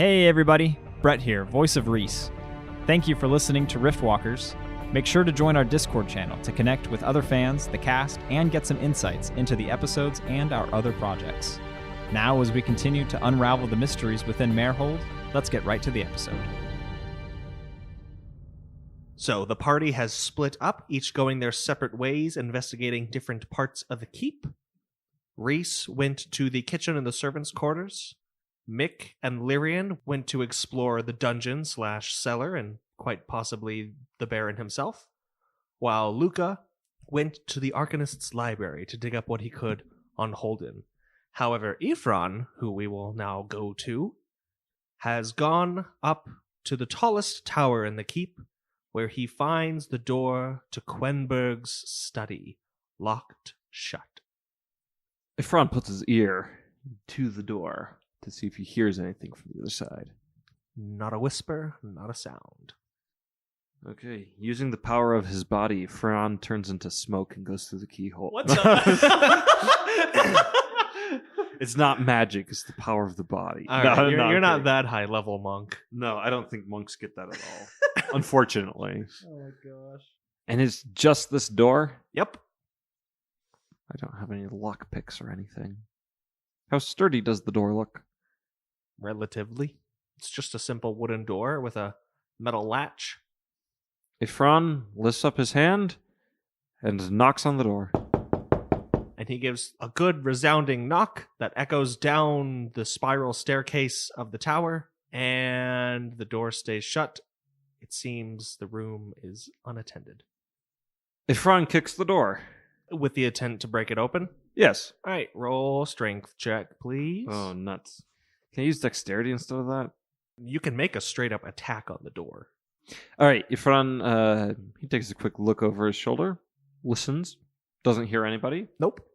Hey everybody, Brett here, voice of Reese. Thank you for listening to Riftwalkers. Make sure to join our Discord channel to connect with other fans, the cast, and get some insights into the episodes and our other projects. Now, as we continue to unravel the mysteries within Meerhold, let's get right to the episode. So the party has split up, each going their separate ways, investigating different parts of the keep. Reese went to the kitchen and the servants' quarters. Mik and Lirion went to explore the dungeon/cellar and quite possibly the Baron himself, while Luca went to the Arcanist's library to dig up what he could on Holden. However, Ifran, who we will now go to, has gone up to the tallest tower in the keep, where he finds the door to Quenberg's study locked shut. Ifran puts his ear to the door to see if he hears anything from the other side. Not a whisper, not a sound. Okay, using the power of his body, Ifran turns into smoke and goes through the keyhole. What the? It's not magic, it's the power of the body. All right, you're not that high level, monk. No, I don't think monks get that at all. Unfortunately. Oh my gosh. And it's just this door? Yep. I don't have any lock picks or anything. How sturdy does the door look? Relatively. It's just a simple wooden door with a metal latch. Ifran lifts up his hand and knocks on the door. And he gives a good resounding knock that echoes down the spiral staircase of the tower, and the door stays shut. It seems the room is unattended. Ifran kicks the door. With the intent to break it open? Yes. All right, roll strength check, please. Oh, nuts. Can I use dexterity instead of that? You can make a straight-up attack on the door. All right, Ifran, he takes a quick look over his shoulder, listens, doesn't hear anybody. Nope.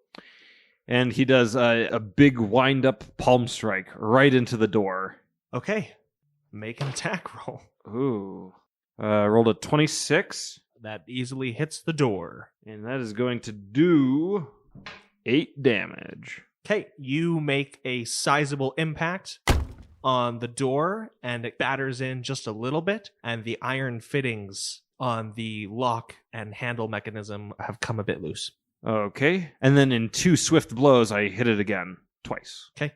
And he does a big wind-up palm strike right into the door. Okay. Make an attack roll. Ooh. Rolled a 26. That easily hits the door. And that is going to do 8 damage. Okay, you make a sizable impact on the door, and it batters in just a little bit, and the iron fittings on the lock and handle mechanism have come a bit loose. Okay. And then in 2 swift blows, I hit it again. Twice. Okay.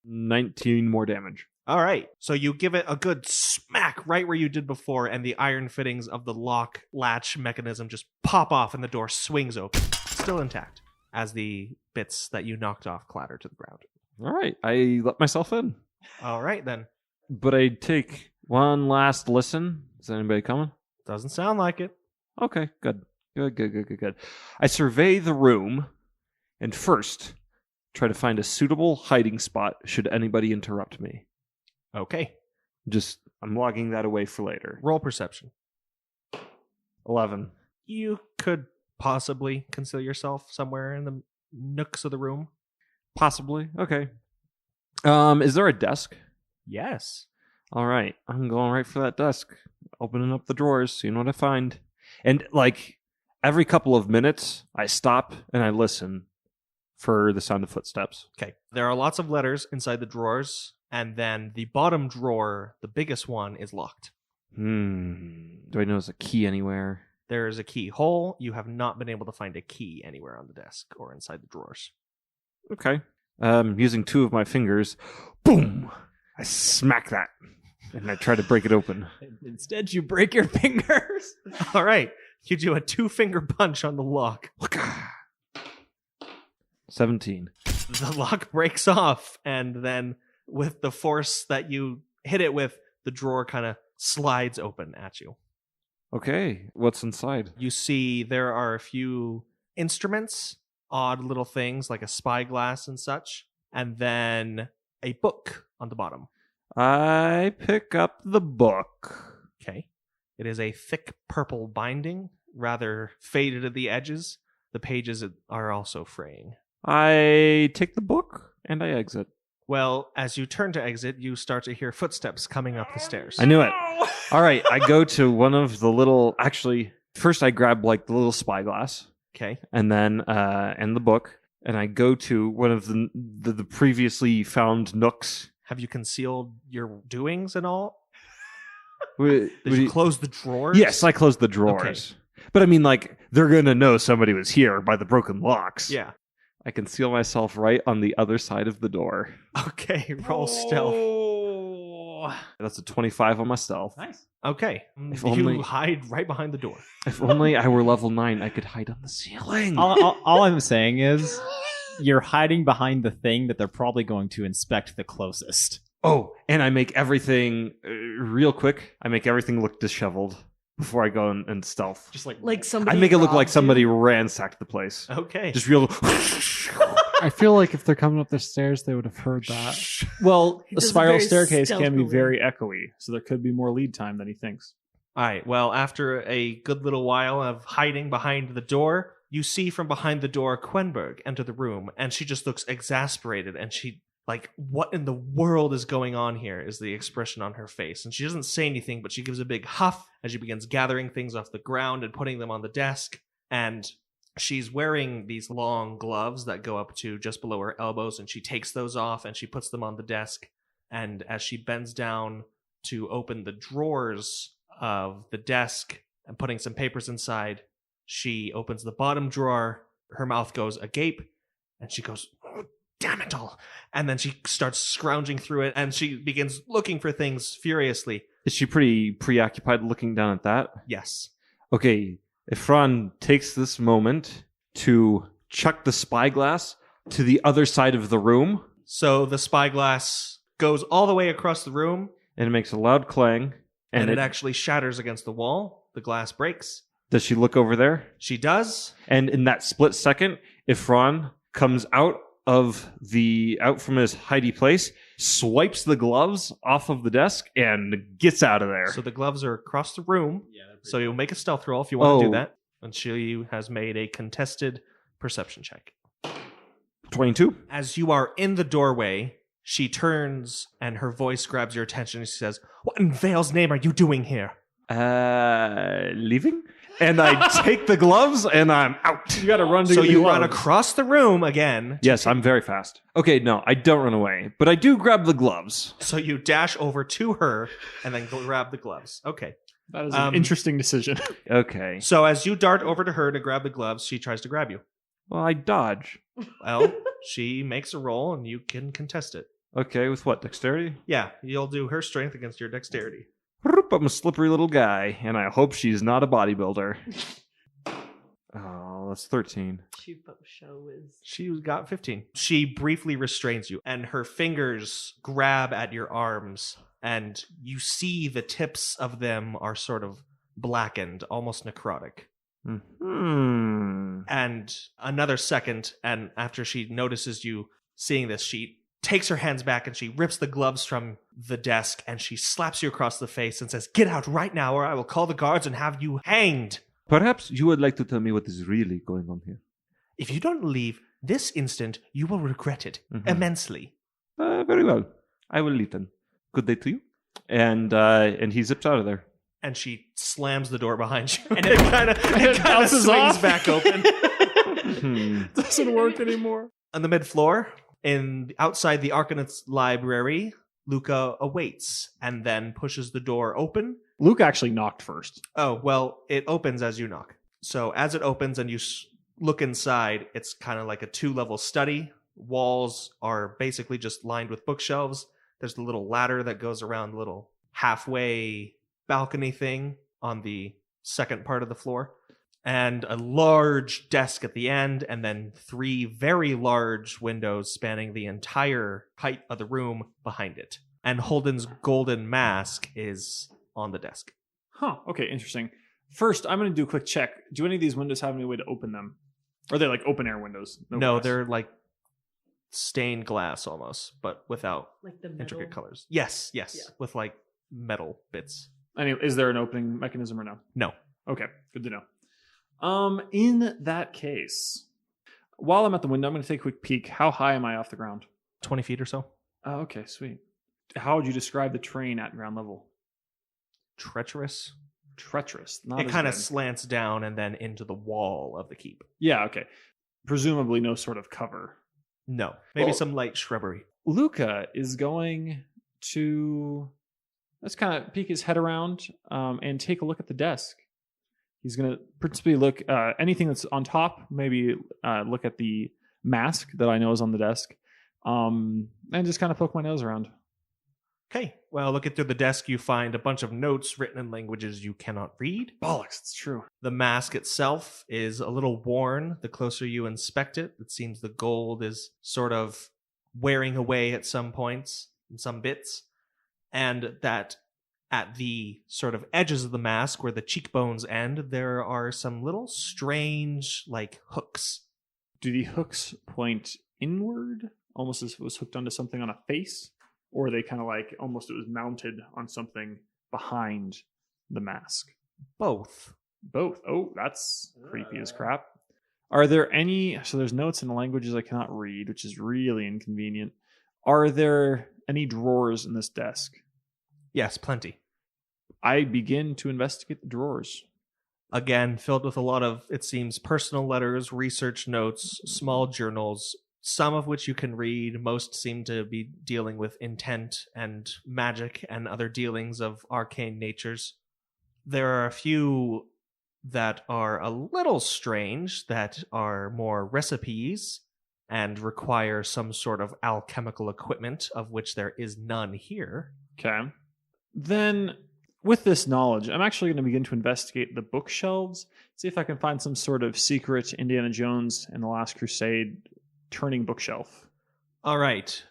19 more damage. All right. So you give it a good smack right where you did before, and the iron fittings of the lock latch mechanism just pop off, and the door swings open, still intact, as the bits that you knocked off clatter to the ground. All right. I let myself in. All right, then. But I take one last listen. Is anybody coming? Doesn't sound like it. Okay, good. Good. I survey the room, and first, try to find a suitable hiding spot should anybody interrupt me. Okay. I'm logging that away for later. Roll perception. 11. You could possibly conceal yourself somewhere in the nooks of the room. Possibly. Okay. Is there a desk? Yes. All right. I'm going right for that desk. Opening up the drawers, seeing what I find. And, every couple of minutes, I stop and I listen for the sound of footsteps. Okay. There are lots of letters inside the drawers, and then the bottom drawer, the biggest one, is locked. Do I notice a key anywhere? There is a keyhole. You have not been able to find a key anywhere on the desk or inside the drawers. Okay. Using 2 of my fingers, boom! I smack that, and I try to break it open. Instead, you break your fingers. All right. You do a 2-finger punch on the lock. 17. The lock breaks off, and then with the force that you hit it with, the drawer kind of slides open at you. Okay, what's inside? You see there are a few instruments, odd little things like a spyglass and such, and then a book on the bottom. I pick up the book. Okay. It is a thick purple binding, rather faded at the edges. The pages are also fraying. I take the book and I exit. Well, as you turn to exit, you start to hear footsteps coming up the stairs. I knew it. All right, I go to one of the little... Actually, first I grab the little spyglass. Okay. And then, and the book. And I go to one of the previously found nooks. Have you concealed your doings and all? Did Did you close the drawers? Yes, I closed the drawers. But I mean, like, they're going to know somebody was here by the broken locks. Yeah. I conceal myself right on the other side of the door. Okay, roll stealth. That's a 25 on my stealth. Nice. Okay. If You only- hide right behind the door. If only I were level 9, I could hide on the ceiling. All I'm saying is you're hiding behind the thing that they're probably going to inspect the closest. Oh, and I make everything, real quick, I make everything look disheveled before I go and stealth. Just like somebody. I make it look like robbed somebody you. ransacked the place. Okay. Just real... I feel like if they're coming up the stairs, they would have heard that. Well, He a does it spiral very staircase can be stealthily. very echoey, so there could be more lead time than he thinks. All right. Well, after a good little while of hiding behind the door, you see from behind the door Quenberg enter the room, and she just looks exasperated, and she, like, what in the world is going on here is the expression on her face. And she doesn't say anything, but she gives a big huff as she begins gathering things off the ground and putting them on the desk. And she's wearing these long gloves that go up to just below her elbows, and she takes those off and she puts them on the desk. And as she bends down to open the drawers of the desk and putting some papers inside, she opens the bottom drawer, her mouth goes agape, and she goes, "Oh, damn it all." And then she starts scrounging through it, and she begins looking for things furiously. Is she pretty preoccupied looking down at that? Yes. Okay, Ifran takes this moment to chuck the spyglass to the other side of the room, So the spyglass goes all the way across the room, and it makes a loud clang. and it actually shatters against the wall. The glass breaks. Does she look over there? She does. And in that split second, Ifran comes out from his hidey place, swipes the gloves off of the desk, and gets out of there. So the gloves are across the room. So you'll make a stealth roll if you want to Oh. do that. And she has made a contested perception check. 22. As you are in the doorway, she turns and her voice grabs your attention and she says, "What in Vale's name are you doing here?" Leaving? And I take the gloves and I'm out. You got to run to So get the you gloves. run across the room again. Yes, I'm very fast. Okay, no, I don't run away, but I do grab the gloves. So you dash over to her and then grab the gloves. Okay. That is an interesting decision. Okay. So as you dart over to her to grab the gloves, she tries to grab you. Well, I dodge. Well, she makes a roll and you can contest it. Okay, with what? Dexterity? Yeah, you'll do her strength against your dexterity. I'm a slippery little guy, and I hope she's not a bodybuilder. Oh, that's 13. Show is. She got 15. She briefly restrains you, and her fingers grab at your arms, and you see the tips of them are sort of blackened, almost necrotic. Hmm. And another second, and after she notices you seeing this, she takes her hands back and she rips the gloves from the desk and she slaps you across the face and says, "Get out right now or I will call the guards and have you hanged. Perhaps you would like to tell me what is really going on here. If you don't leave this instant, you will regret it immensely." Very well. I will leave then. Good day to you. And he zips out of there. And she slams the door behind you, and it kind of bounces swings off. back open. Doesn't work anymore. On the mid floor, outside the Arcanist's library, Luca awaits and then pushes the door open. Luke actually knocked first. Oh, well, it opens as you knock. So as it opens and you look inside, it's kind of like a 2-level study. Walls are basically just lined with bookshelves. There's the little ladder that goes around the little halfway balcony thing on the second part of the floor. And a large desk at the end, and then 3 very large windows spanning the entire height of the room behind it. And Holden's golden mask is on the desk. Huh. Okay, interesting. First, I'm going to do a quick check. Do any of these windows have any way to open them? Or are they like open air windows? No, glass? they're like stained glass almost, but without Like the metal. intricate colors. Yes, Yeah. with like metal bits. Anyway, is there an opening mechanism or no? No. Okay, good to know. In that case, while I'm at the window, I'm going to take a quick peek. How high am I off the ground? 20 feet or so. Oh, okay, sweet. How would you describe the terrain at ground level? Treacherous. Treacherous. Not It as kind of good. slants down and then into the wall of the keep. Yeah, okay. Presumably no sort of cover. No. Maybe Well- some light shrubbery. Luca is going to let's kind of peek his head around and take a look at the desk. He's going to principally look anything that's on top, maybe look at the mask that I know is on the desk, and just kind of poke my nose around. Okay. Well, looking through the desk, you find a bunch of notes written in languages you cannot read. Bollocks, it's true. The mask itself is a little worn. The closer you inspect it, it seems the gold is sort of wearing away at some points, in some bits. And that at the sort of edges of the mask, where the cheekbones end, there are some little strange, like, hooks. Do the hooks point inward, almost as if it was hooked onto something on a face? Or are they kind of like almost it was mounted on something behind the mask? Both. Both. Oh, that's creepy as crap. Are there any... So there's notes in languages I cannot read, which is really inconvenient. Are there any drawers in this desk? Yes, plenty. I begin to investigate the drawers. Again, filled with a lot of, it seems, personal letters, research notes, small journals, some of which you can read. Most seem to be dealing with intent and magic and other dealings of arcane natures. There are a few that are a little strange, that are more recipes and require some sort of alchemical equipment, of which there is none here. Okay. Then, with this knowledge, I'm actually going to begin to investigate the bookshelves, see if I can find some sort of secret Indiana Jones and the Last Crusade turning bookshelf. All right.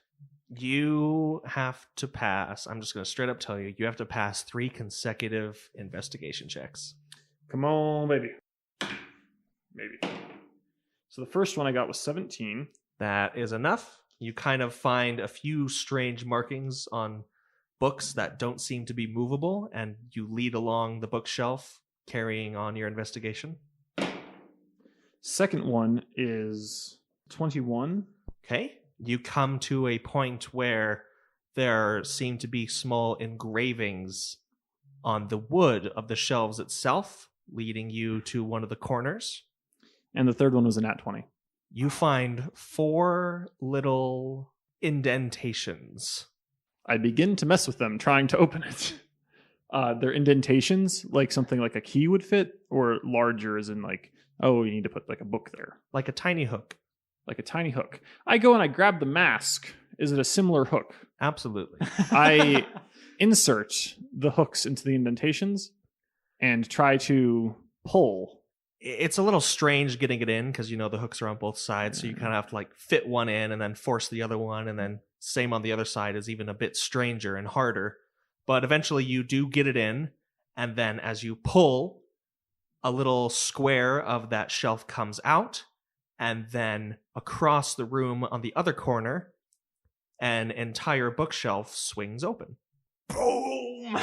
You have to pass. I'm just going to straight up tell you, you have to pass 3 consecutive investigation checks. Come on, baby. Maybe. So the first one I got was 17. That is enough. You kind of find a few strange markings on books that don't seem to be movable, and you lead along the bookshelf, carrying on your investigation. Second one is 21. Okay. You come to a point where there seem to be small engravings on the wood of the shelves itself, leading you to one of the corners. And the third one was a nat 20. You find 4 little indentations. I begin to mess with them, trying to open it. They're indentations, like something like a key would fit, or larger as in like, oh, you need to put like a book there. Like a tiny hook. Like a tiny hook. I go and I grab the mask. Is it a similar hook? Absolutely. I insert the hooks into the indentations and try to pull. It's a little strange getting it in because, you know, the hooks are on both sides. So you kind of have to like fit one in and then force the other one. And then same on the other side is even a bit stranger and harder. But eventually you do get it in. And then as you pull, a little square of that shelf comes out. And then across the room on the other corner, an entire bookshelf swings open. Boom!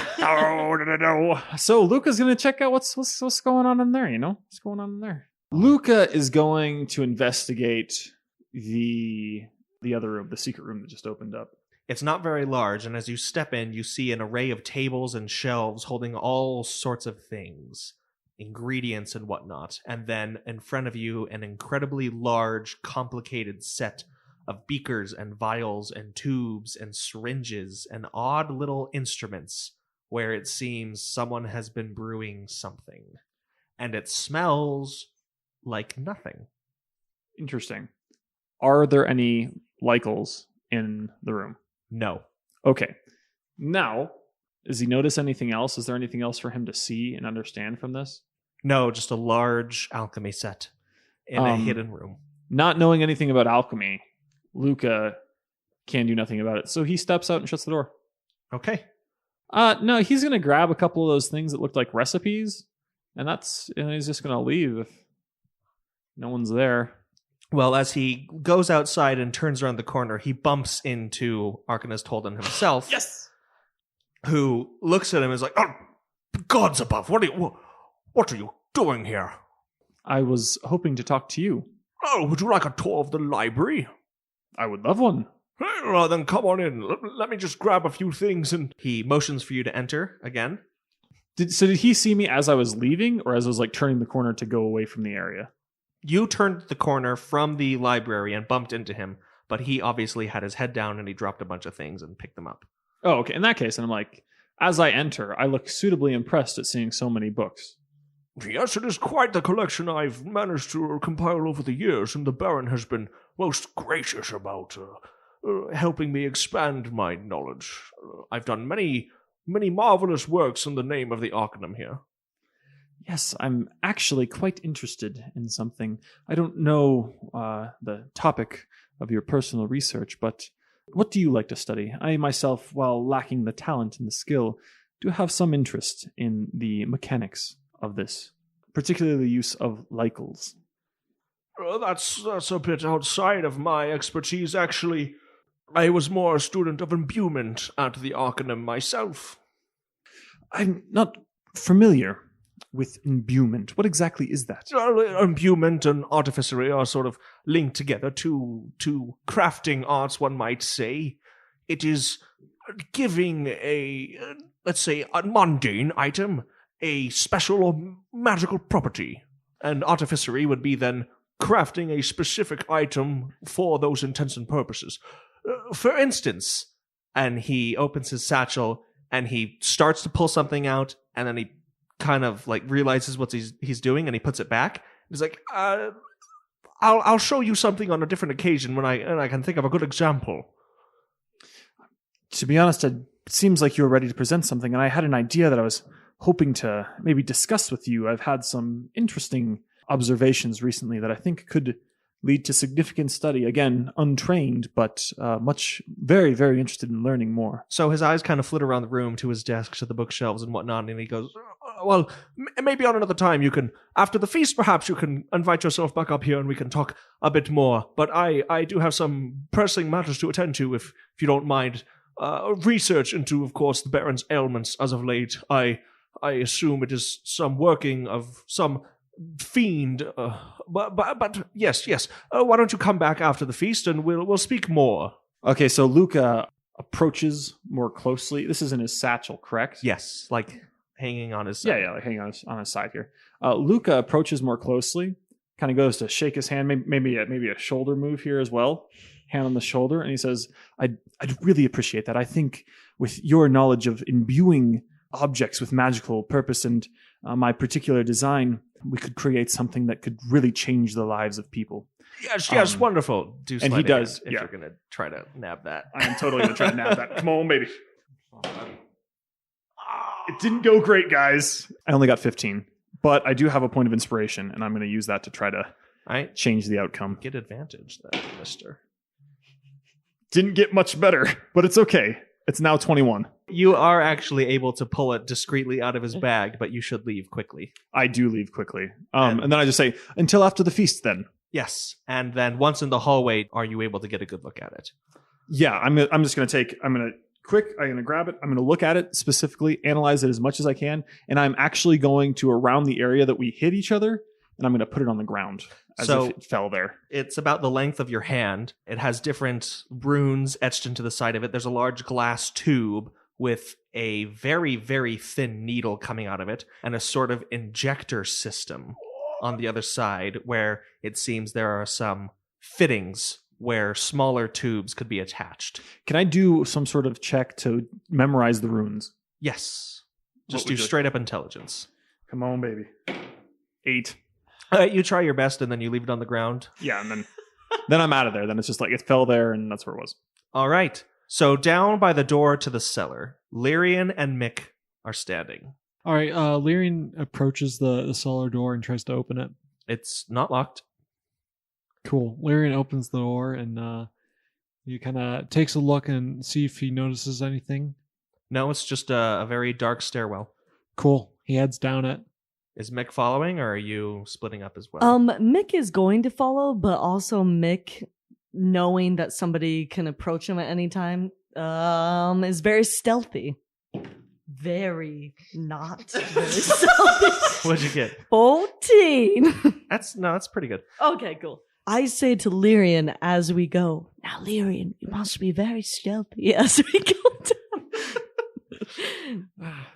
So Luca's going to check out what's going on in there, you know? What's going on in there? Luca is going to investigate the other room, the secret room that just opened up. It's not very large, and as you step in, you see an array of tables and shelves holding all sorts of things. Ingredients and whatnot, and then in front of you an incredibly large, complicated set of beakers and vials and tubes and syringes and odd little instruments where it seems someone has been brewing something. And it smells like nothing. Interesting. Are there any Lycles in the room? No. Okay. Now, does he notice anything else? Is there anything else for him to see and understand from this? No, just a large alchemy set in a hidden room. Not knowing anything about alchemy, Luca can do nothing about it. So he steps out and shuts the door. Okay. No, he's going to grab a couple of those things that looked like recipes, and he's just going to leave if no one's there. Well, as he goes outside and turns around the corner, he bumps into Arcanist Holden himself. Yes! Who looks at him and is like, "Oh, gods above, what are you doing here?" I was hoping to talk to you. "Oh, would you like a tour of the library?" I would love one. Well, then come on in. Let me just grab a few things. And he motions for you to enter again. Did he see me as I was leaving, or as I was like turning the corner to go away from the area? You turned the corner from the library and bumped into him, but he obviously had his head down and he dropped a bunch of things and picked them up. Oh, okay. In that case, and I'm like, as I enter, I look suitably impressed at seeing so many books. Yes, it is quite the collection I've managed to compile over the years, and the Baron has been most gracious about helping me expand my knowledge. I've done many marvelous works in the name of the Arcanum here. Yes, I'm actually quite interested in something. I don't know the topic of your personal research, but what do you like to study? I myself, while lacking the talent and the skill, do have some interest in the mechanics of this, particularly the use of licals. That's a bit outside of my expertise, actually. I was more a student of imbuement at the Arcanum myself. I'm not familiar with imbuement. What exactly is that? Imbuement and artificery are sort of linked together to crafting arts, one might say. It is giving let's say, a mundane item a special or magical property. And artificery would be then crafting a specific item for those intents and purposes. For instance, and he opens his satchel and he starts to pull something out, and then he kind of like realizes what he's doing, and he puts it back. He's like, I'll show you something on a different occasion when I can think of a good example. To be honest, it seems like you were ready to present something, and I had an idea that I was hoping to maybe discuss with you. I've had some interesting observations recently that I think could lead to significant study. Again, untrained, but very, very interested in learning more. So his eyes kind of flit around the room to his desk, to the bookshelves and whatnot, and he goes, well, maybe on another time after the feast, perhaps you can invite yourself back up here and we can talk a bit more. But I do have some pressing matters to attend to, if you don't mind. Research into, of course, the Baron's ailments as of late. I assume it is some working of some fiend. But yes. Why don't you come back after the feast and we'll speak more. Okay, so Luca approaches more closely. This is in his satchel, correct? Yes, like hanging on his side. Yeah, like hanging on his side here. Luca approaches more closely, kind of goes to shake his hand, maybe a shoulder move here as well. Hand on the shoulder, and he says, I'd really appreciate that. I think with your knowledge of imbuing objects with magical purpose and my particular design, we could create something that could really change the lives of people. Yes, wonderful. And he does. If you're going to try to nab that. I am totally going to try to nab that. Come on, baby. It didn't go great, guys. I only got 15, but I do have a point of inspiration, and I'm going to use that to try to change the outcome. Get advantage then, mister. Didn't get much better, but it's okay. It's now 21. You are actually able to pull it discreetly out of his bag, but you should leave quickly. I do leave quickly. And then I just say, until after the feast then. Yes. And then once in the hallway, are you able to get a good look at it? Yeah, I'm going to grab it. I'm going to look at it specifically, analyze it as much as I can. And I'm actually going to around the area that we hit each other, and I'm going to put it on the ground as if it fell there. It's about the length of your hand. It has different runes etched into the side of it. There's a large glass tube with a very, very thin needle coming out of it and a sort of injector system on the other side where it seems there are some fittings where smaller tubes could be attached. Can I do some sort of check to memorize the runes? Yes. Just do straight up intelligence. Come on, baby. 8. You try your best and then you leave it on the ground. Yeah, and then I'm out of there. Then it's just like it fell there and that's where it was. All right. So down by the door to the cellar, Lirion and Mik are standing. All right, Lirion approaches the cellar door and tries to open it. It's not locked. Cool. Lirion opens the door and he kind of takes a look and see if he notices anything. No, it's just a very dark stairwell. Cool. He heads down it. Is Mik following, or are you splitting up as well? Mik is going to follow, but also Mik, knowing that somebody can approach him at any time, is very stealthy. Very not very stealthy. What'd you get? 14. That's pretty good. Okay, cool. I say to Lirion as we go, now Lirion, you must be very stealthy as we go down.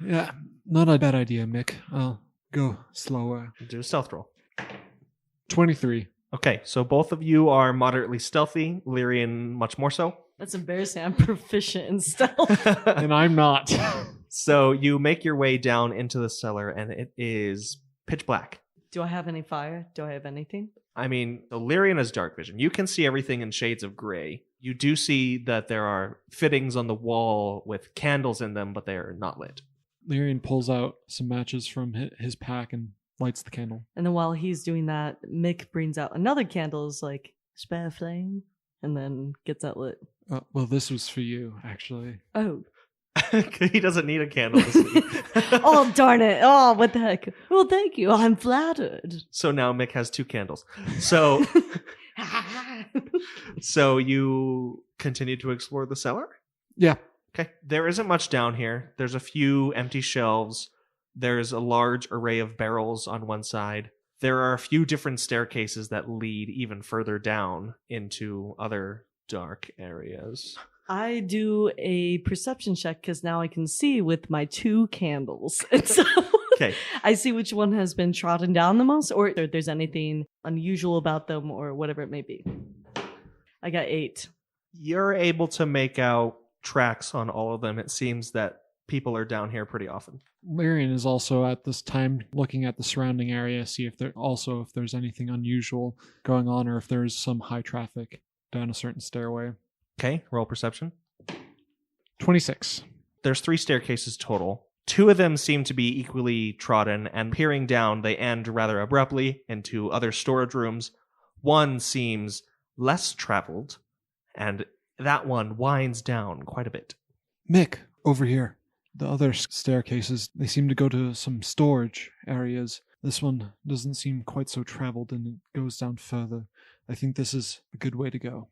Yeah, not a bad idea, Mik. I'll go slower. Do a stealth roll. 23. Okay, so both of you are moderately stealthy. Lirion much more so. That's embarrassing. I'm proficient in stealth. And I'm not. So you make your way down into the cellar, and it is pitch black. Do I have any fire? Do I have anything? I mean, Lirion has dark vision. You can see everything in shades of gray. You do see that there are fittings on the wall with candles in them, but they are not lit. Lirion pulls out some matches from his pack and lights the candle. And then while he's doing that, Mik brings out another candle, is like, spare flame, and then gets that lit. Well, this was for you, actually. Oh. He doesn't need a candle to see. Oh, darn it. Oh, what the heck. Well, thank you. I'm flattered. So now Mik has 2 candles. So you continue to explore the cellar? Yeah. Okay. There isn't much down here. There's a few empty shelves. There's a large array of barrels on one side. There are a few different staircases that lead even further down into other dark areas. I do a perception check because now I can see with my 2 candles. And so Okay. I see which one has been trodden down the most, or if there's anything unusual about them, or whatever it may be. I got 8. You're able to make out tracks on all of them. It seems that people are down here pretty often. Lirion is also at this time looking at the surrounding area, see if there's anything unusual going on, or if there's some high traffic down a certain stairway. Okay, roll perception. 26. There's 3 staircases total. 2 of them seem to be equally trodden, and peering down, they end rather abruptly into other storage rooms. One seems less traveled, and that one winds down quite a bit. Mik, over here. The other staircases, they seem to go to some storage areas. This one doesn't seem quite so traveled, and it goes down further. I think this is a good way to go.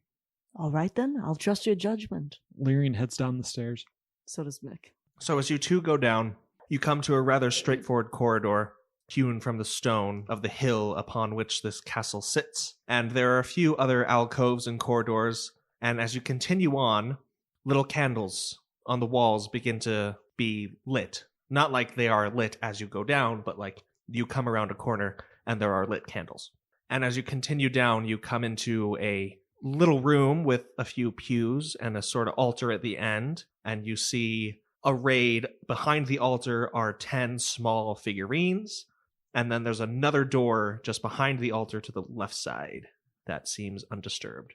All right, then. I'll trust your judgment. Lirion heads down the stairs. So does Mik. So as you 2 go down, you come to a rather straightforward corridor hewn from the stone of the hill upon which this castle sits. And there are a few other alcoves and corridors, and as you continue on, little candles on the walls begin to be lit. Not like they are lit as you go down, but like you come around a corner and there are lit candles. And as you continue down, you come into a little room with a few pews and a sort of altar at the end, and you see arrayed behind the altar are 10 small figurines, and then there's another door just behind the altar to the left side that seems undisturbed.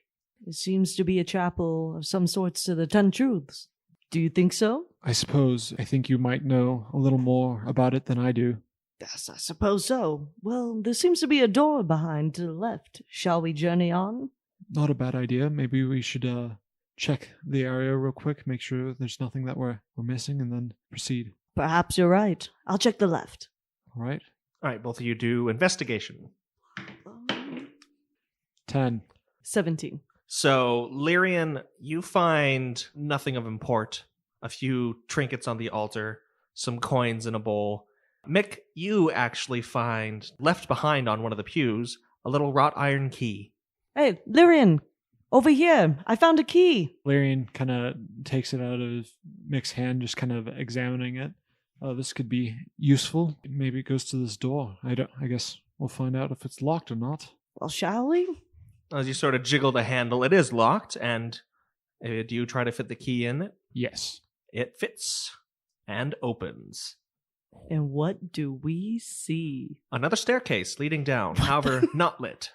It seems to be a chapel of some sorts to the 10 truths. Do you think so? I think you might know a little more about it than I do. Yes, I suppose so. Well, there seems to be a door behind to the left. Shall we journey on? Not a bad idea. Maybe we should check the area real quick, make sure there's nothing that we're missing, and then proceed. Perhaps you're right. I'll check the left. All right. All right, both of you do investigation. 10. 17. So, Lirion, you find nothing of import. A few trinkets on the altar, some coins in a bowl. Mik, you actually find, left behind on one of the pews, a little wrought iron key. Hey, Lirion! Over here! I found a key! Lirion kind of takes it out of Mik's hand, just kind of examining it. This could be useful. Maybe it goes to this door. I guess we'll find out if it's locked or not. Well, shall we? As you sort of jiggle the handle, it is locked, and do you try to fit the key in it? Yes. It fits and opens. And what do we see? Another staircase leading down, however, not lit.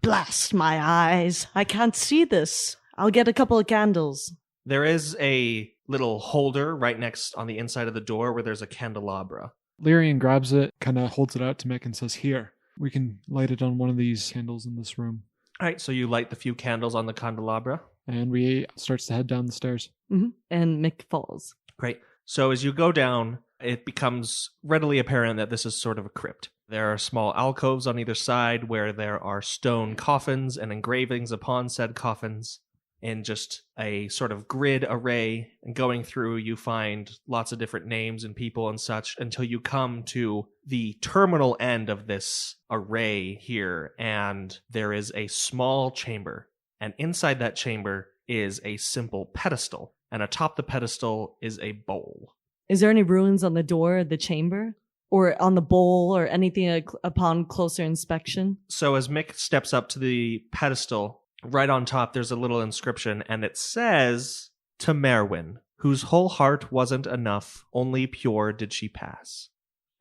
Blast my eyes. I can't see this. I'll get a couple of candles. There is a little holder right next on the inside of the door where there's a candelabra. Lirion grabs it, kind of holds it out to Mik and says, "Here, we can light it on one of these candles in this room." All right, so you light the few candles on the candelabra. And we starts to head down the stairs. Mm-hmm. And Mik falls. Great. So as you go down, it becomes readily apparent that this is sort of a crypt. There are small alcoves on either side where there are stone coffins and engravings upon said coffins in just a sort of grid array. And going through, you find lots of different names and people and such until you come to the terminal end of this array here, and there is a small chamber. And inside that chamber is a simple pedestal, and atop the pedestal is a bowl. Is there any ruins on the door of the chamber? or on the bowl or anything upon closer inspection? So as Mik steps up to the pedestal, right on top there's a little inscription, and it says, "To Merwin, whose whole heart wasn't enough, only pure did she pass."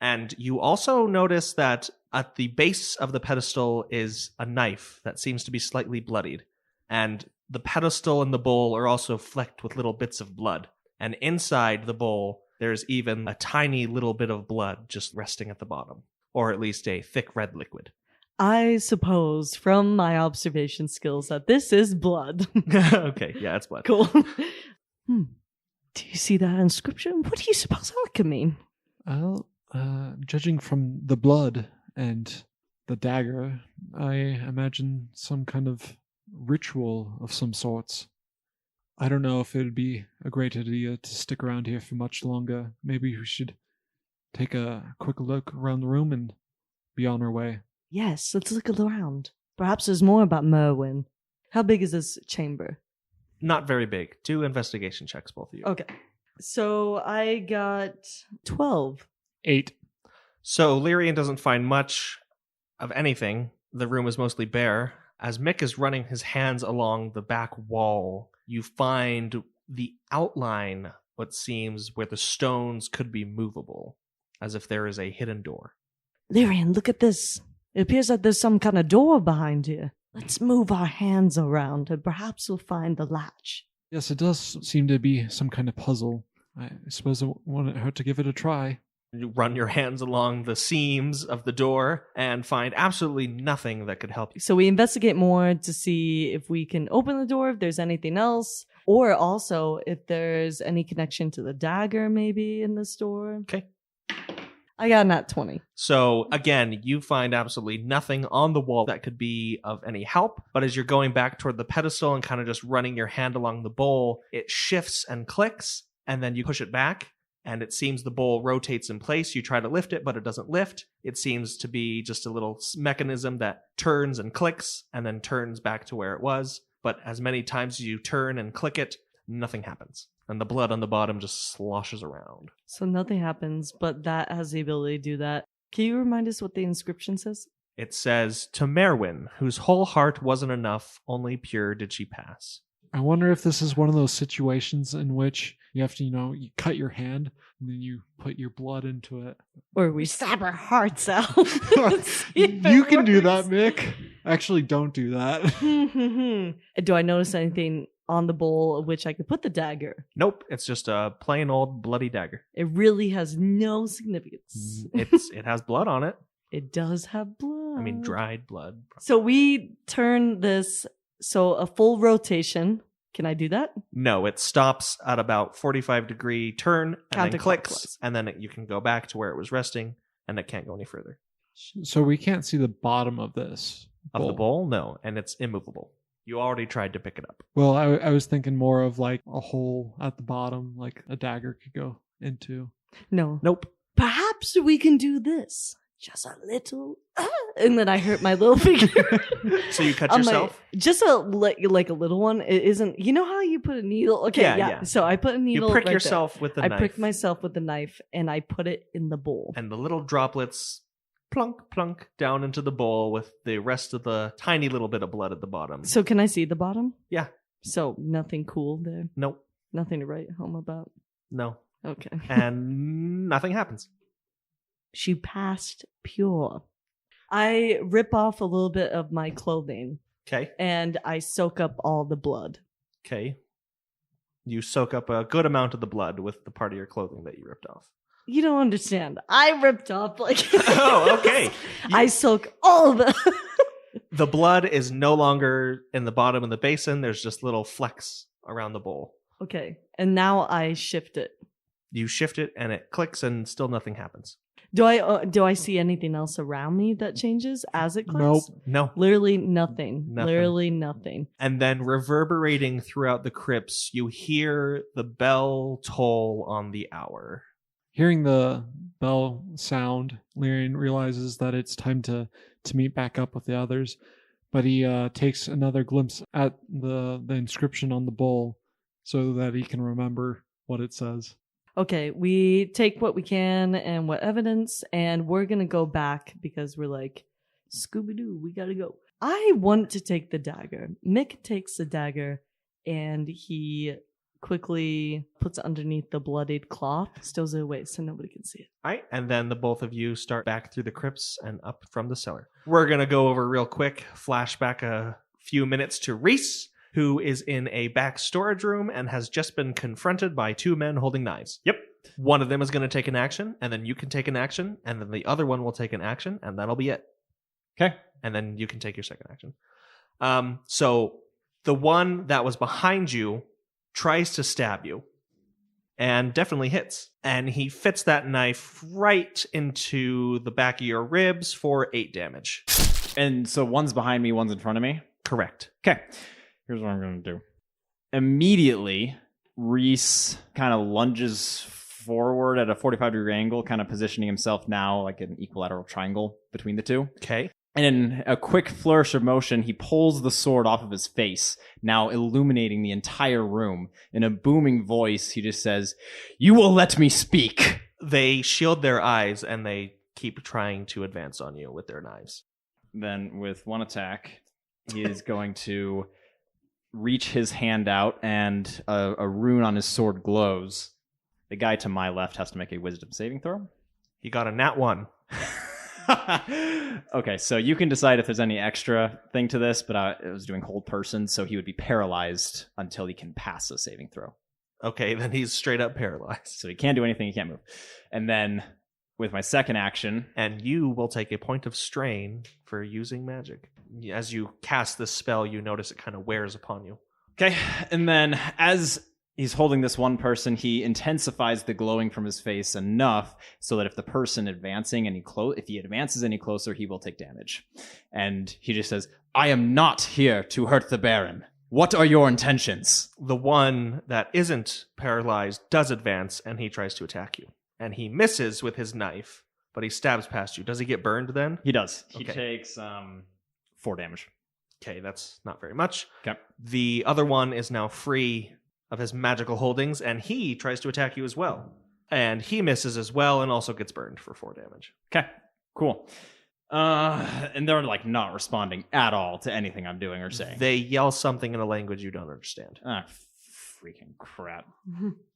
And you also notice that at the base of the pedestal is a knife that seems to be slightly bloodied. And the pedestal and the bowl are also flecked with little bits of blood. And inside the bowl, there's even a tiny little bit of blood just resting at the bottom, or at least a thick red liquid. I suppose from my observation skills that this is blood. Okay, yeah, it's blood. Cool. Do you see that inscription? What do you suppose that could mean? Well, judging from the blood and the dagger, I imagine some kind of ritual of some sorts. I don't know if it would be a great idea to stick around here for much longer. Maybe we should take a quick look around the room and be on our way. Yes, let's look around. Perhaps there's more about Merwin. How big is this chamber? Not very big. 2 investigation checks, both of you. Okay. So I got 12. 8. So Lirion doesn't find much of anything. The room is mostly bare. As Mik is running his hands along the back wall, you find the outline, what seems, where the stones could be movable, as if there is a hidden door. Lirion, look at this. It appears that there's some kind of door behind here. Let's move our hands around and perhaps we'll find the latch. Yes, it does seem to be some kind of puzzle. I suppose it wouldn't hurt to give it a try. You run your hands along the seams of the door and find absolutely nothing that could help you. So we investigate more to see if we can open the door, if there's anything else, or also if there's any connection to the dagger maybe in this door. Okay. I got a nat 20. So again, you find absolutely nothing on the wall that could be of any help. But as you're going back toward the pedestal and kind of just running your hand along the bowl, it shifts and clicks, and then you push it back. And it seems the bowl rotates in place. You try to lift it, but it doesn't lift. It seems to be just a little mechanism that turns and clicks and then turns back to where it was. But as many times as you turn and click it, nothing happens. And the blood on the bottom just sloshes around. So nothing happens, but that has the ability to do that. Can you remind us what the inscription says? It says, "To Merwin, whose whole heart wasn't enough, only pure did she pass." I wonder if this is one of those situations in which you have to, you cut your hand and then you put your blood into it. Or we stab our hearts out. You can do that, Mik. Actually, don't do that. Do I notice anything on the bowl of which I could put the dagger? Nope, it's just a plain old bloody dagger. It really has no significance. It has blood on it. It does have blood. I mean, dried blood. So we turn this, so a full rotation. Can I do that? No, it stops at about 45-degree turn and then clicks, Counterclockwise. and then you can go back to where it was resting, and it can't go any further. So we can't see the bottom of this Of the bowl? No, and it's immovable. You already tried to pick it up. Well, I was thinking more of like a hole at the bottom, like a dagger could go into. No. Nope. Perhaps we can do this. Just a little. And then I hurt my little finger. So you cut On my- yourself? just like a little one. It isn't. You know how you put a needle? Okay, Yeah. So I put a You needle. prick right yourself with the there. knife. I prick myself with the knife, and I put it in the bowl. And the little droplets plunk, plunk down into the bowl with the rest of the tiny little bit of blood at the bottom. So can I see the bottom? Yeah. So nothing cool there. Nope. Nothing to write home about. No. Okay. And nothing happens. She passed pure. I rip off a little bit of my clothing Okay. and I soak up all the blood. Okay. You soak up a good amount of the blood with the part of your clothing that you ripped off. You don't understand. I ripped off like Oh, okay. I soak all the The blood is no longer in the bottom of the basin. There's just little flecks around the bowl. Okay. And now I shift it. You shift it and it clicks and still nothing happens. Do I see anything else around me that changes as it clicks? Nope. No. Literally nothing. Nothing. Literally nothing. And then reverberating throughout the crypts, you hear the bell toll on the hour. Hearing the bell sound, Lirion realizes that it's time to meet back up with the others, but he takes another glimpse at the inscription on the bowl so that he can remember what it says. Okay, we take what we can and what evidence, and we're gonna go back because we're like, Scooby-Doo, we gotta go. I want to take the dagger. Mik takes the dagger, and he quickly puts it underneath the bloodied cloth, stows it away so nobody can see it. All right, and then the both of you start back through the crypts and up from the cellar. We're going to go over real quick, flashback a few minutes to Reese, who is in a back storage room and has just been confronted by two men holding knives. Yep. One of them is going to take an action, and then you can take an action, and then the other one will take an action, and that'll be it. Okay. And then you can take your second action. So the one that was behind you tries to stab you and definitely hits. And he fits that knife right into the back of your ribs for 8 damage. And so one's behind me, one's in front of me. Correct. Okay. Here's what I'm going to do. Immediately, Reese kind of lunges forward at a 45-degree angle, kind of positioning himself now like an equilateral triangle between the two. Okay. And in a quick flourish of motion, he pulls the sword off of his face, now illuminating the entire room. In a booming voice, he just says, "You will let me speak." They shield their eyes and they keep trying to advance on you with their knives. Then with one attack, he is going to reach his hand out and a rune on his sword glows. The guy to my left has to make a wisdom saving throw. He got a nat 1. Okay, so you can decide if there's any extra thing to this, but I was doing hold person, so he would be paralyzed until he can pass a saving throw. Okay, then he's straight up paralyzed. So he can't do anything, he can't move. And then with my second action, And you will take a point of strain for using magic. As you cast this spell, you notice it kind of wears upon you. okay, and then as he's holding this one person, he intensifies the glowing from his face enough so that if the person advancing if he advances any closer, he will take damage. And he just says, "I am not here to hurt the Baron. What are your intentions?" The one that isn't paralyzed does advance, and he tries to attack you. And he misses with his knife, but he stabs past you. Does he get burned then? He does. He Okay. takes 4 damage. Okay, that's not very much. Okay. The other one is now free of his magical holdings, and he tries to attack you as well. And he misses as well and also gets burned for 4 damage. Okay, cool. And they're like not responding at all to anything I'm doing or saying. They yell something in a language you don't understand. Ah, freaking crap.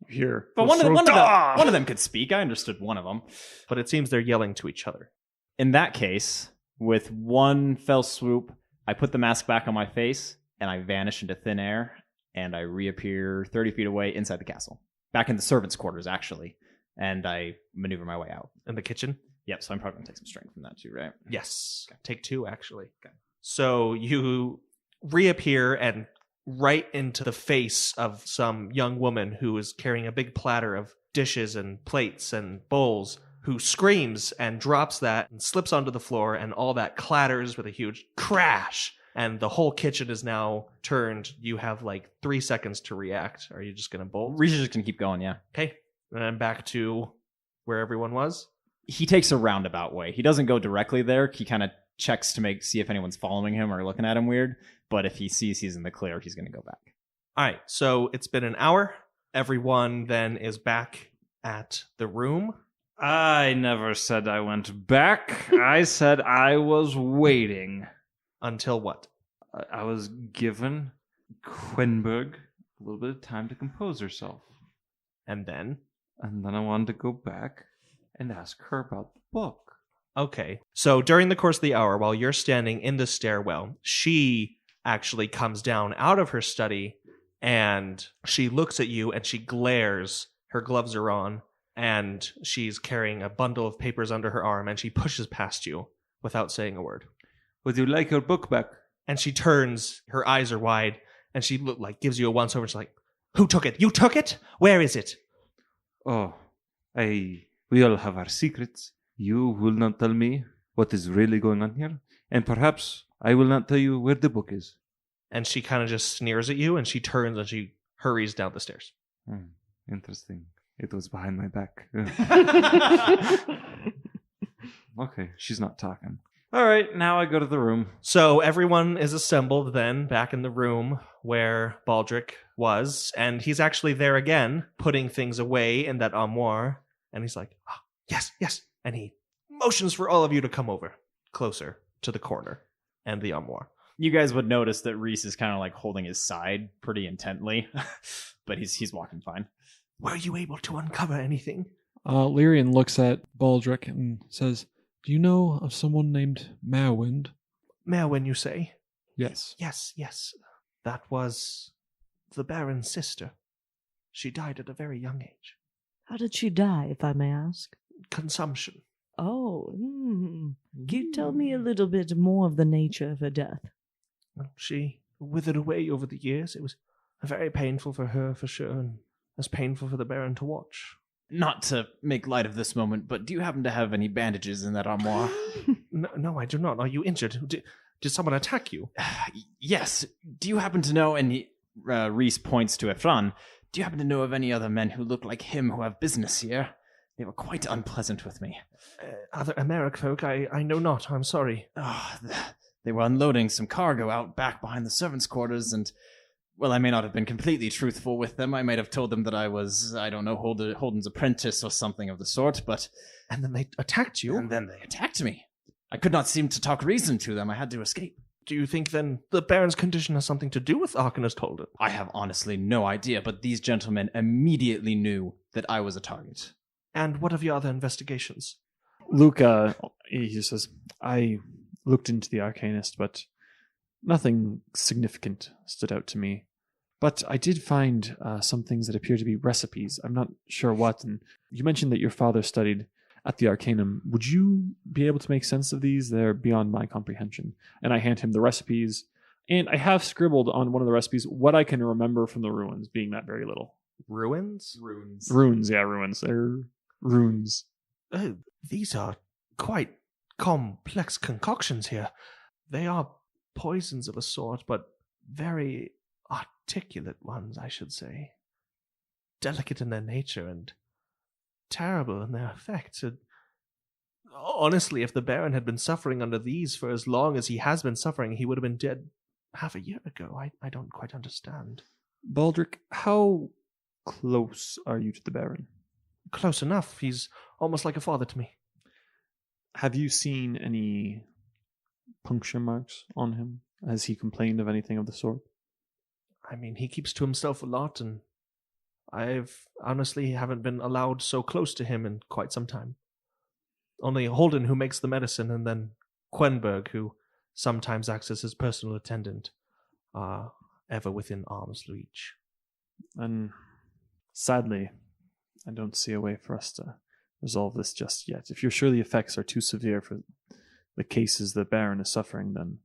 Here. But one of them could speak. I understood one of them. But it seems they're yelling to each other. In that case, with one fell swoop, I put the mask back on my face and I vanish into thin air and I reappear 30 feet away inside the castle. Back in the servants' quarters, actually. And I maneuver my way out. In the kitchen? Yep, so I'm probably going to take some strength from that too, right? Yes. Okay. Take 2, actually. Okay. So you reappear and right into the face of some young woman who is carrying a big platter of dishes and plates and bowls, who screams and drops that and slips onto the floor, and all that clatters with a huge crash. And the whole kitchen is now turned. You have like 3 seconds to react. Are you just going to bolt? Reese is just going to keep going, yeah. Okay. And then back to where everyone was. He takes a roundabout way. He doesn't go directly there. He kind of checks to see if anyone's following him or looking at him weird. But if he sees he's in the clear, he's going to go back. All right. So it's been an hour. Everyone then is back at the room. I never said I went back. I said I was waiting. Until what? I was given Quenberg a little bit of time to compose herself. And then? And then I wanted to go back and ask her about the book. Okay. So during the course of the hour, while you're standing in the stairwell, she actually comes down out of her study and she looks at you and she glares. Her gloves are on and she's carrying a bundle of papers under her arm and she pushes past you without saying a word. Would you like your book back? And she turns, her eyes are wide, and she gives you a once over. She's like, "Who took it? You took it? Where is it?" Oh, we all have our secrets. You will not tell me what is really going on here, and perhaps I will not tell you where the book is. And she kind of just sneers at you, and she turns and she hurries down the stairs. Interesting. It was behind my back. Okay, she's not talking. All right, now I go to the room. So everyone is assembled then back in the room where Baldric was, and he's actually there again, putting things away in that armoire. And he's like, "Ah, yes, yes. And he motions for all of you to come over closer to the corner and the armoire. You guys would notice that Reese is kind of like holding his side pretty intently, but he's walking fine. Were you able to uncover anything? Lirion looks at Baldric and says, "Do you know of someone named Merwind?" Merwin, you say? Yes. Yes. That was the Baron's sister. She died at a very young age. How did she die, if I may ask? Consumption. Oh, Can you tell me a little bit more of the nature of her death? She withered away over the years. It was very painful for her, for sure, and as painful for the Baron to watch. Not to make light of this moment, but do you happen to have any bandages in that armoire? No, I do not. Are you injured? Did someone attack you? Yes. Do you happen to know, and Reese points to Ifran, do you happen to know of any other men who look like him who have business here? They were quite unpleasant with me. Other Americ folk? I know not. I'm sorry. They were unloading some cargo out back behind the servants' quarters, and, well, I may not have been completely truthful with them. I might have told them that I was, I don't know, Holden's apprentice or something of the sort, but... And then they attacked you? And then they attacked me. I could not seem to talk reason to them. I had to escape. Do you think, then, the Baron's condition has something to do with Arcanist Holden? I have honestly no idea, but these gentlemen immediately knew that I was a target. And what of your other investigations? Luca, he says, I looked into the Arcanist, but nothing significant stood out to me. But I did find some things that appear to be recipes. I'm not sure what. And you mentioned that your father studied at the Arcanum. Would you be able to make sense of these? They're beyond my comprehension. And I hand him the recipes. And I have scribbled on one of the recipes what I can remember from the ruins, being that very little. Ruins? Runes, yeah, ruins. They're runes. Oh, these are quite complex concoctions here. They are poisons of a sort, but very articulate ones, I should say. Delicate in their nature and terrible in their effects. Honestly, if the Baron had been suffering under these for as long as he has been suffering, he would have been dead half a year ago. I don't quite understand. Baldric, how close are you to the Baron? Close enough. He's almost like a father to me. Have you seen any puncture marks on him? Has he complained of anything of the sort? I mean, he keeps to himself a lot, and I've honestly haven't been allowed so close to him in quite some time. Only Holden, who makes the medicine, and then Quenberg, who sometimes acts as his personal attendant, are ever within arm's reach. And sadly, I don't see a way for us to resolve this just yet. If you're sure the effects are too severe for the cases the Baron is suffering, then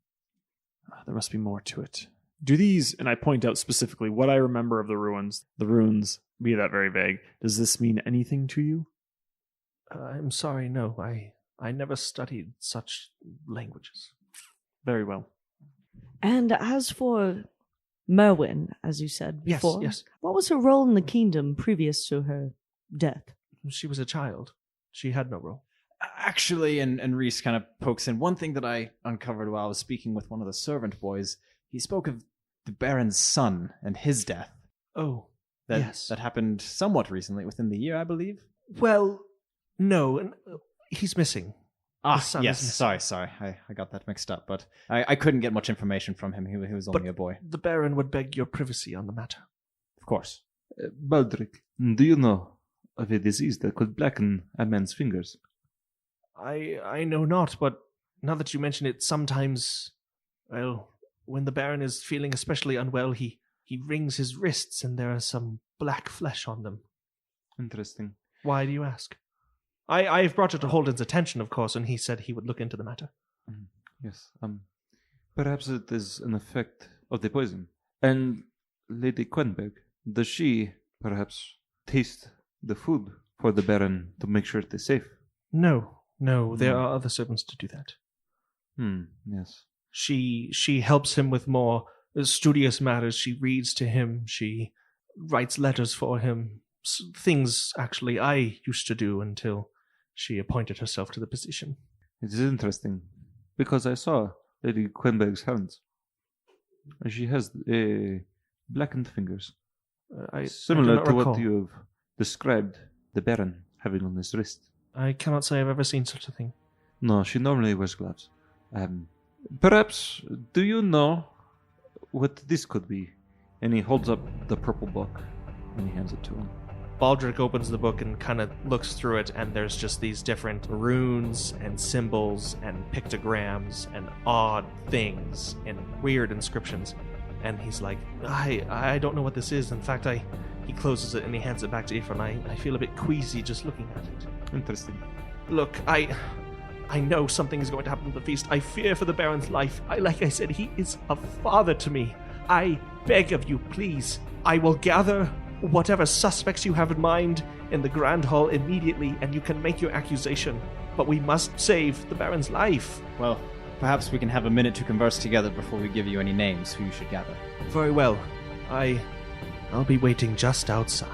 there must be more to it. Do these, and I point out specifically what I remember of the runes, be that very vague, does this mean anything to you? I'm sorry, no. I never studied such languages. Very well. And as for Merwin, as you said before, yes. What was her role in the kingdom previous to her death? She was a child. She had no role. Actually, and Reese kind of pokes in, one thing that I uncovered while I was speaking with one of the servant boys, he spoke of the Baron's son and his death. Oh, yes. That happened somewhat recently, within the year, I believe. Well, no, he's missing. His son yes, is missing. sorry. I got that mixed up, but I couldn't get much information from him. He was only a boy. The Baron would beg your privacy on the matter. Of course. Baldric, do you know of a disease that could blacken a man's fingers? I know not, but now that you mention it, sometimes, well, when the Baron is feeling especially unwell, he wrings his wrists and there is some black flesh on them. Interesting. Why do you ask? I've brought it to Holden's attention, of course, and he said he would look into the matter. Yes. Perhaps it is an effect of the poison. And Lady Quenberg, does she perhaps taste the food for the Baron to make sure it is safe? No, there are other servants to do that. Yes. She helps him with more studious matters. She reads to him. She writes letters for him. Things, actually, I used to do until she appointed herself to the position. It is interesting. because I saw Lady Quenberg's hands. She has blackened fingers, I do similar not to recall. what you have described the Baron having on his wrist. I cannot say I've ever seen such a thing. No, she normally wears gloves. Perhaps, do you know what this could be? And he holds up the purple book and he hands it to him. Baldric opens the book and kind of looks through it, and there's just these different runes and symbols and pictograms and odd things and weird inscriptions. And he's like, I don't know what this is. In fact, he closes it and he hands it back to Ifran. I feel a bit queasy just looking at it. Interesting. Look, I know something is going to happen at the feast. I fear for the Baron's life. Like I said, he is a father to me. I beg of you, please. I will gather whatever suspects you have in mind in the Grand Hall immediately, and you can make your accusation. But we must save the Baron's life. Well, perhaps we can have a minute to converse together before we give you any names who you should gather. Very well. I'll be waiting just outside.